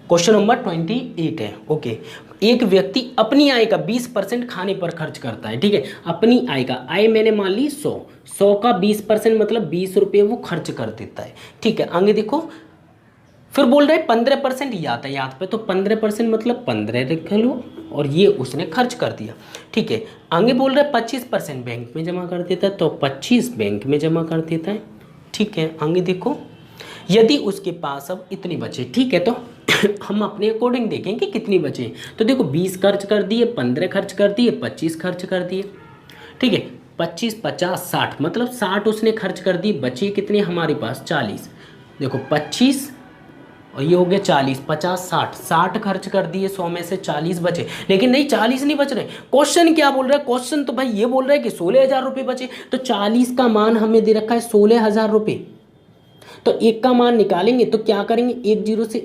Speaker 1: क्वेश्चन नंबर 28 है। ओके, एक व्यक्ति अपनी आय का 20% खाने पर खर्च करता है, ठीक है, अपनी आय का, आय मैंने मान ली 100 का 20% मतलब 20 रुपये वो खर्च कर देता है। ठीक है, आगे देखो, फिर बोल रहे 15% यातायात पे, तो 15% मतलब 15 रख लो और ये उसने खर्च कर दिया। ठीक है, आगे बोल रहे 25% बैंक में जमा कर देता है, तो 25 बैंक में जमा कर देता है। ठीक है, आगे देखो, यदि उसके पास अब इतनी बचे, ठीक है, तो हम अपने अकॉर्डिंग देखें कि कितनी बचे। तो देखो 20 खर्च कर दिए, 15 खर्च कर दिए, 25 खर्च कर दिए। ठीक है, 25 50 60 मतलब 60 उसने खर्च कर दी, बची कितनी हमारे पास 40। देखो 25 और ये हो गया 40, 50 60, 60 खर्च कर दिए, 100 में से 40 बचे, लेकिन नहीं 40 नहीं बच रहे। क्वेश्चन क्या बोल रहा है, क्वेश्चन तो भाई ये बोल रहा है कि 16,000 रुपये बचे, तो 40 का मान हमें दे रखा है 16,000 रुपये। तो एक का मान निकालेंगे तो क्या करेंगे, 10 से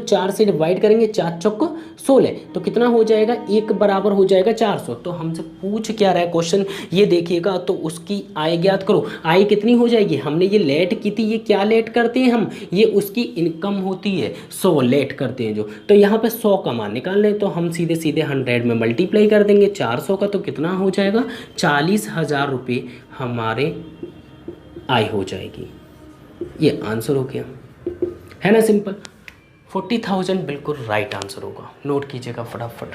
Speaker 1: 4 से डिवाइड करेंगे, 4 चौक 16, तो कितना हो जाएगा, एक बराबर हो जाएगा 400। तो हमसे पूछ क्या रहा है क्वेश्चन, ये देखिएगा, तो उसकी आय ज्ञात करो। आय कितनी हो जाएगी, हमने ये लेट की थी, ये क्या लेट करते हैं हम, ये उसकी इनकम होती है, 100 लेट करते हैं जो, तो यहाँ पे 100 का मान निकालना है, तो हम सीधे सीधे 100 में मल्टीप्लाई कर देंगे 400 का, तो कितना हो जाएगा 40,000 रुपये हमारे आय हो जाएगी। ये आंसर हो गया, है ना, सिंपल। 40,000 बिल्कुल राइट आंसर होगा, नोट कीजिएगा फटाफट।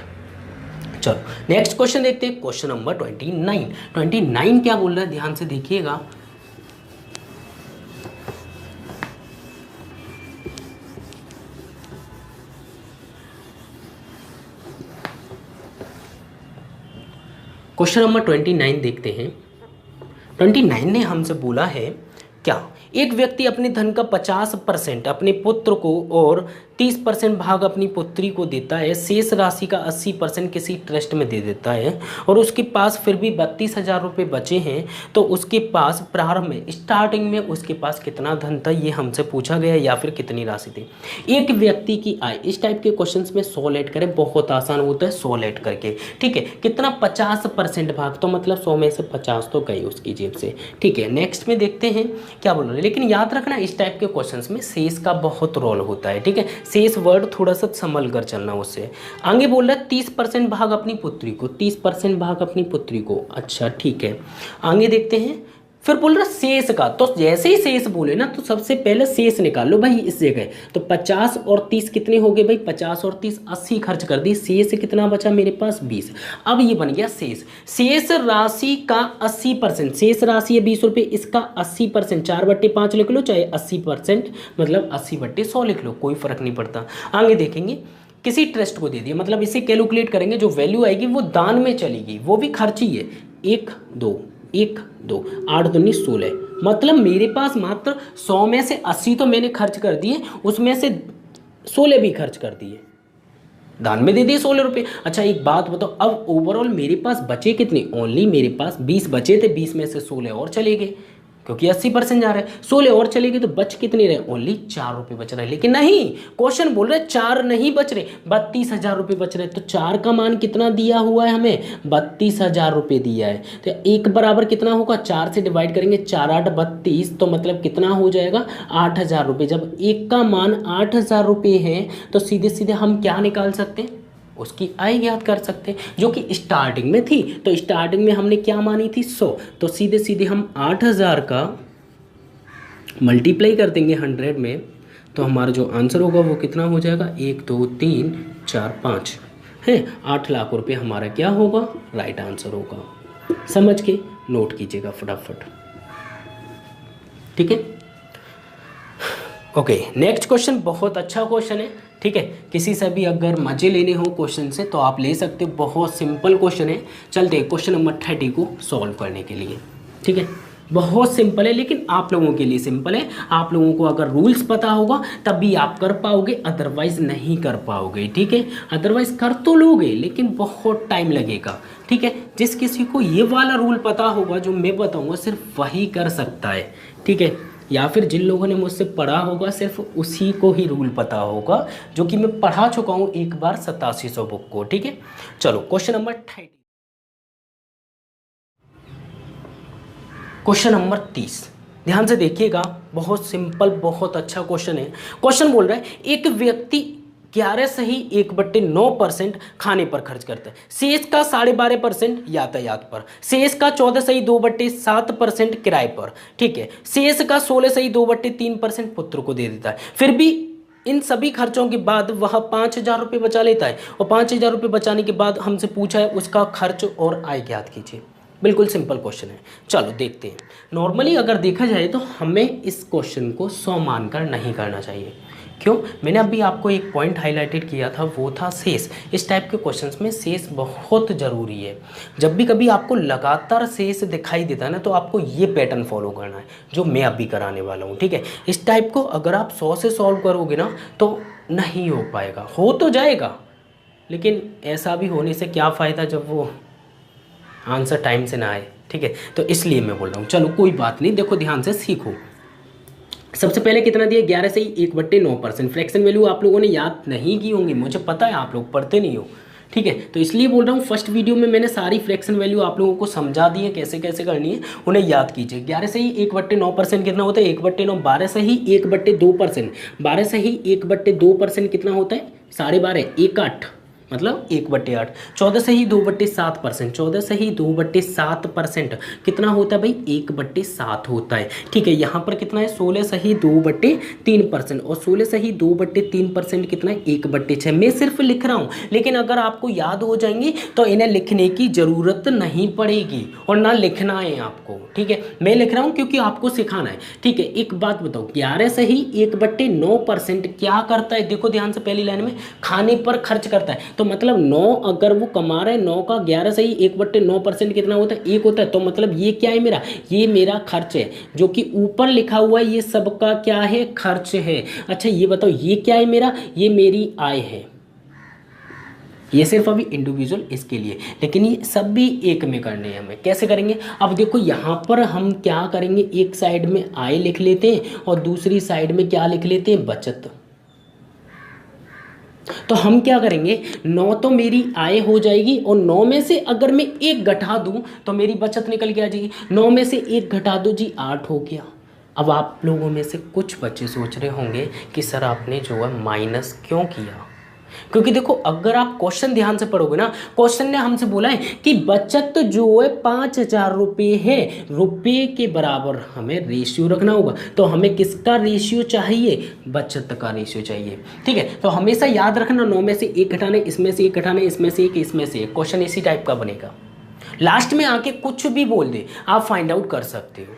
Speaker 1: चलो नेक्स्ट क्वेश्चन देखते हैं, क्वेश्चन नंबर 29। 29 क्या बोल रहा है, ध्यान से देखिएगा। क्वेश्चन नंबर 29 देखते हैं। 29 ने हमसे बोला है क्या, एक व्यक्ति अपने धन का 50% अपने पुत्र को और 30% भाग अपनी पुत्री को देता है, शेष राशि का 80% किसी ट्रस्ट में दे देता है, और उसके पास फिर भी 32,000 रुपये बचे हैं, तो उसके पास प्रारंभ में स्टार्टिंग में उसके पास कितना धन था, ये हमसे पूछा गया, या फिर कितनी राशि थी। एक व्यक्ति की आय, इस टाइप के क्वेश्चंस में 100 लेट करें, बहुत आसान होता है 100 लेट करके। ठीक है, कितना 50% भाग, तो मतलब 100 में से 50 तो गई उसकी जेब से। ठीक है, नेक्स्ट में देखते हैं क्या बोल रहे हैं, लेकिन याद रखना इस टाइप के क्वेश्चंस में शेष का बहुत रोल होता है। ठीक है, शेष वर्ड थोड़ा सा संभल कर चलना उससे। आगे बोल रहा है 30% भाग अपनी पुत्री को, 30% भाग अपनी पुत्री को। अच्छा ठीक है, आगे देखते हैं, फिर बोल रहा शेष का, तो जैसे ही शेष बोले ना तो सबसे पहले शेष निकाल लो भाई इस जगह। तो 50 और 30 कितने हो गए भाई, 50 और 30 80 खर्च कर दी, शेष कितना बचा मेरे पास 20। अब ये बन गया शेष, शेष राशि का 80%, शेष राशि है 20 रुपये, इसका 80%, 4/5 लिख लो, चाहे 80% मतलब 80/100 लिख लो, कोई फर्क नहीं पड़ता। आगे देखेंगे, किसी ट्रस्ट को दे दिया, मतलब इसे कैलकुलेट करेंगे, जो वैल्यू आएगी वो दान में चलेगी, वो भी खर्च ही है। 1 2 1 2 8 दूनी 16, मतलब मेरे पास मात्र 100 में से 80 तो मैंने खर्च कर दिए, उसमें से 16 भी खर्च कर दिए, दान में दे दिए 16 रुपये। अच्छा एक बात बताओ, अब ओवरऑल मेरे पास बचे कितने, ओनली मेरे पास 20 बचे थे, 20 में से 16 और चले गए, क्योंकि 80% जा रहा है। 16 और चलेगी तो बच कितने रहे, ओनली 4 रुपये बच रहे हैं। लेकिन नहीं, क्वेश्चन बोल रहे 4 नहीं बच रहे, 32,000 रुपये बच रहे। तो 4 का मान कितना दिया हुआ है हमें, 32,000 रुपये दिया है। तो 1 बराबर कितना होगा, 4 से डिवाइड करेंगे, 4 8 32, तो मतलब कितना हो जाएगा 8,000 रुपये। जब 1 का मान 8,000 रुपये है तो सीधे सीधे हम क्या निकाल सकते हैं, उसकी आय ज्ञात कर सकते हैं, जो कि स्टार्टिंग में थी। तो स्टार्टिंग में हमने क्या मानी थी, 100। तो सीधे सीधे हम 8,000 का मल्टीप्लाई कर देंगे 100 में, तो हमारा जो आंसर होगा वो कितना हो जाएगा, 1 2 3 4 5 है, 8 लाख रुपये हमारा क्या होगा, राइट आंसर होगा। समझ के नोट कीजिएगा फटाफट, ठीक है। ओके, नेक्स्ट क्वेश्चन बहुत अच्छा क्वेश्चन है, ठीक है। किसी से भी अगर मजे लेने हो क्वेश्चन से तो आप ले सकते हो, बहुत सिंपल क्वेश्चन है। चलते हैं क्वेश्चन नंबर 30 को सॉल्व करने के लिए, ठीक है। बहुत सिंपल है, लेकिन आप लोगों के लिए सिंपल है। आप लोगों को अगर रूल्स पता होगा तब भी आप कर पाओगे, अदरवाइज नहीं कर पाओगे, ठीक है। अदरवाइज कर तो लोगे लेकिन बहुत टाइम लगेगा, ठीक है। जिस किसी को ये वाला रूल पता होगा जो मैं बताऊँगा, सिर्फ वही कर सकता है, ठीक है। या फिर जिन लोगों ने मुझसे पढ़ा होगा सिर्फ उसी को ही रूल पता होगा, जो कि मैं पढ़ा चुका हूँ एक बार 8700 बुक को, ठीक है। चलो क्वेश्चन नंबर 30, क्वेश्चन नंबर 30 ध्यान से देखिएगा। बहुत सिंपल, बहुत अच्छा क्वेश्चन है। क्वेश्चन बोल रहा है एक व्यक्ति 11.1/9% खाने पर खर्च करता है, शेष का 12.5% यातायात पर, शेष का 14.2/7% किराए पर, ठीक है, शेष का 16.2/3% पुत्र को दे देता है। फिर भी इन सभी खर्चों के बाद वह 5,000 रुपये बचा लेता है, और 5,000 रुपये बचाने के बाद हमसे पूछा है उसका खर्च और आय ज्ञात कीजिए। बिल्कुल सिंपल क्वेश्चन है, चलो देखते हैं। नॉर्मली अगर देखा जाए तो हमें इस क्वेश्चन को 100 मानकर नहीं करना चाहिए। क्यों, मैंने अभी आपको एक पॉइंट हाईलाइटेड किया था, वो था शेष। इस टाइप के क्वेश्चंस में शेष बहुत ज़रूरी है। जब भी कभी आपको लगातार शेष दिखाई देता है ना, तो आपको ये पैटर्न फॉलो करना है जो मैं अभी कराने वाला हूँ, ठीक है। इस टाइप को अगर आप 100 से सॉल्व करोगे ना तो नहीं हो पाएगा, हो तो जाएगा लेकिन ऐसा भी होने से क्या फ़ायदा जब वो आंसर टाइम से ना आए, ठीक है। तो इसलिए मैं बोल रहा हूँ, चलो कोई बात नहीं, देखो ध्यान से सीखो। सबसे पहले कितना दिया, 11 से 1/9%। फ्रैक्शन वैल्यू आप लोगों ने याद नहीं की होंगी, मुझे पता है आप लोग पढ़ते नहीं हो, ठीक है। तो इसलिए बोल रहा हूँ, फर्स्ट वीडियो में मैंने सारी फ्रैक्शन वैल्यू आप लोगों को समझा दी है, कैसे कैसे करनी है, उन्हें याद कीजिए। 11 से ही 1/9% कितना होता है, 1/9। 12 से ही 1/2%, 12 से ही 1/2% कितना होता है, 12.5, 1 8 मतलब 1/8। 14 से ही 2/7%, 14 से ही 2/7% कितना होता है भाई, 1/7 होता है, ठीक है। यहाँ पर कितना है, 16 से ही 2/3%, और 16 से ही 2/3% कितना है, 1/6। मैं सिर्फ लिख रहा हूँ, लेकिन अगर आपको याद हो जाएंगे तो इन्हें लिखने की ज़रूरत नहीं पड़ेगी और ना लिखना है आपको, ठीक है। मैं लिख रहा हूँ क्योंकि आपको सिखाना है, ठीक है। एक बात बताओ, 11 से ही 1/9% क्या करता है, देखो ध्यान से, पहली लाइन में खाने पर खर्च करता है। तो मतलब 9 अगर वो कमा रहे हैं, 9 का 11 से ही 1/9% कितना होता है, 1 होता है। तो मतलब ये क्या है मेरा, ये मेरा खर्च है, जो कि ऊपर लिखा हुआ है ये सबका क्या है, खर्च है। अच्छा ये बताओ, ये क्या है मेरा, ये मेरी आय है। ये सिर्फ अभी इंडिविजुअल इसके लिए, लेकिन ये सब भी एक में करने हैं हमें। कैसे करेंगे, अब देखो यहाँ पर हम क्या करेंगे, एक साइड में आय लिख लेते हैं और दूसरी साइड में क्या लिख लेते हैं, बचत। तो हम क्या करेंगे, 9 तो मेरी आय हो जाएगी, और 9 में से अगर मैं 1 घटा दूं तो मेरी बचत निकल के आ जाएगी। 9 में से 1 घटा दो जी, 8 हो गया। अब आप लोगों में से कुछ बच्चे सोच रहे होंगे कि सर आपने जो है माइनस क्यों किया, क्योंकि देखो अगर आप क्वेश्चन ध्यान से पढ़ोगे ना, क्वेश्चन ने हमसे बोला है कि बचत जो है 5,000 रुपये है, रुपये के बराबर हमें रेशियो रखना होगा। तो हमें किसका रेशियो चाहिए, बचत का रेशियो चाहिए, ठीक है। तो हमेशा याद रखना, 9 में से 1 घटाने, इसमें से 1 घटाने, इसमें से 1, इसमें से 1। क्वेश्चन इसी टाइप का बनेगा। लास्ट में आके कुछ भी बोल दे, आप फाइंड आउट कर सकते हो,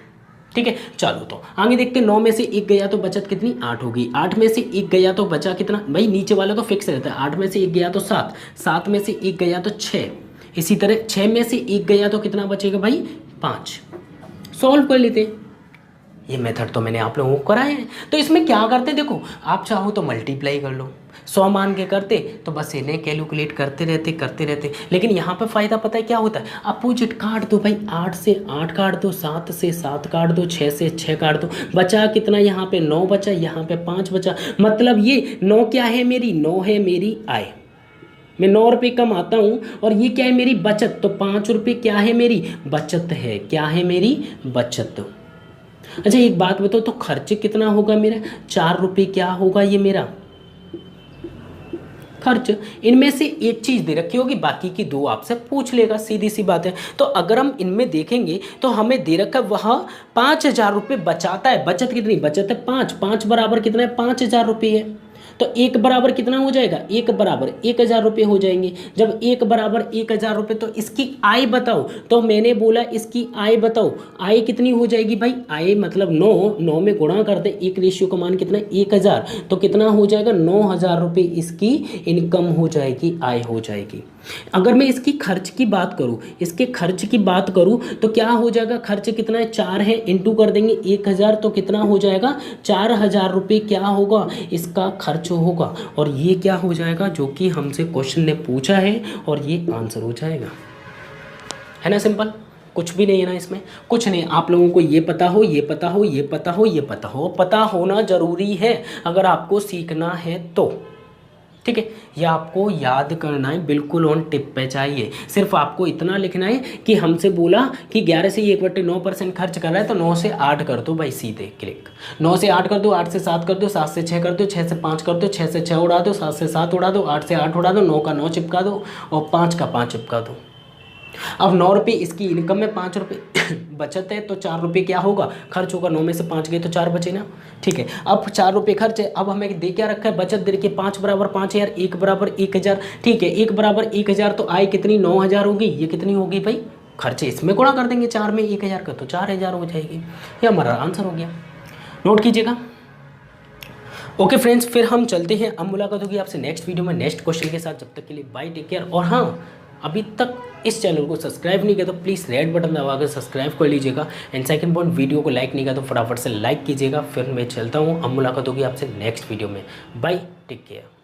Speaker 1: ठीक है। चलो तो आगे देखते हैं, 9 में से 1 गया तो बचत कितनी, 8 होगी। 8 में से 1 गया तो बचा कितना, भाई नीचे वाला तो फिक्स रहता है। 8 में से 1 गया तो 7, 7 में से 1 गया तो 6, इसी तरह 6 में से 1 गया तो कितना बचेगा भाई, 5। सॉल्व कर लेते हैं, ये मेथड तो मैंने आप लोगों को कराए हैं। तो इसमें क्या करते देखो, आप चाहो तो मल्टीप्लाई कर लो, 100 मान के करते तो बस इन्हें कैलकुलेट करते रहते। लेकिन यहाँ पे फ़ायदा पता है क्या होता है, अपोजिट काट दो भाई, 8 से 8 काट दो, 7 से 7 काट दो, 6 से 6 काट दो, बचा कितना, यहाँ पे 9 बचा, यहाँ पे 5 बचा। मतलब ये 9 क्या है मेरी, 9 है मेरी आय, मैं 9 रुपये कमाता हूँ, और ये क्या है मेरी बचत, तो 5 रुपये क्या है मेरी बचत है, क्या है मेरी बचत। अच्छा एक बात बताओ, तो खर्च कितना होगा मेरा, 4 रुपये क्या होगा ये मेरा खर्च। इनमें से एक चीज़ दे रखी होगी, बाकी की दो आपसे पूछ लेगा, सीधी सी बात है। तो अगर हम इनमें देखेंगे तो हमें दे रखा वह 5,000 रुपये बचाता है, बचत कितनी, बचत है 5, 5 बराबर कितना है, 5,000 रुपये है। तो 1 बराबर कितना हो जाएगा, 1 बराबर 1,000 रुपये हो जाएंगे। जब 1 बराबर 1,000 रुपये, तो इसकी आय बताओ, तो मैंने बोला इसकी आय बताओ, आय कितनी हो जाएगी भाई, आय मतलब 9 में गुणा करते, एक रेशियो का मान कितना है 1,000, तो कितना हो जाएगा 9,000 रुपये इसकी इनकम हो जाएगी, आय हो जाएगी। अगर मैं इसकी खर्च की बात करूं, इसके खर्च की बात करूं तो क्या हो जाएगा, खर्च कितना है 4 है, इंटू कर देंगे 1,000, तो कितना हो जाएगा 4,000 रुपये क्या होगा इसका खर्च होगा। और ये क्या हो जाएगा, जो कि हमसे क्वेश्चन ने पूछा है, और ये आंसर हो जाएगा, है ना सिंपल, कुछ भी नहीं है ना इसमें, कुछ नहीं। आप लोगों को ये पता हो, ये पता हो, ये पता हो, ये पता हो, पता होना जरूरी है अगर आपको सीखना है तो, ठीक है। यह आपको याद करना है, बिल्कुल ऑन टिप पे चाहिए। सिर्फ आपको इतना लिखना है कि हमसे बोला कि 11 से 1/9% खर्च कर रहा है, तो 9 से 8 कर दो भाई, सीधे क्लिक, 9 से 8 कर दो, 8 से 7 कर दो, 7 से 6 कर दो, 6 से 5 कर दो, 6 से 6 उड़ा दो, 7 से 7 उड़ा दो, 8 से 8 उड़ा दो, 9 का 9 चिपका दो, और 5 का 5 चिपका दो। अब 9 रुपये इसकी इनकम में, 5 रुपये बचत है, तो 4 रुपये क्या होगा खर्च होगा, 9 में से 5 गए तो 4 बचे ना, ठीक है। अब 4 रुपये खर्च है, अब हमें दे क्या रखा है, बचत दे रखी है, 5 बराबर 5,000, 1 बराबर 1,000, ठीक है। 1 बराबर 1,000, तो आय कितनी 9,000 होगी, ये कितनी होगी भाई, खर्च इसमें गुणा कर देंगे 4 में 1,000 का, तो 4,000 हो जाएगी। ये हमारा आंसर हो गया, नोट कीजिएगा। ओके फ्रेंड्स, फिर हम चलते हैं, अब मुलाकात होगी आपसे नेक्स्ट वीडियो में नेक्स्ट क्वेश्चन के साथ। जब तक के लिए बाय, टेक केयर। और हाँ, अभी तक इस चैनल को सब्सक्राइब नहीं किया तो प्लीज़ रेड बटन दबा कर सब्सक्राइब कर लीजिएगा। एंड सेकंड पॉइंट, वीडियो को लाइक नहीं किया तो फटाफट से लाइक कीजिएगा। फिर मैं चलता हूँ, अब मुलाकात होगी आपसे नेक्स्ट वीडियो में। Bye, take care.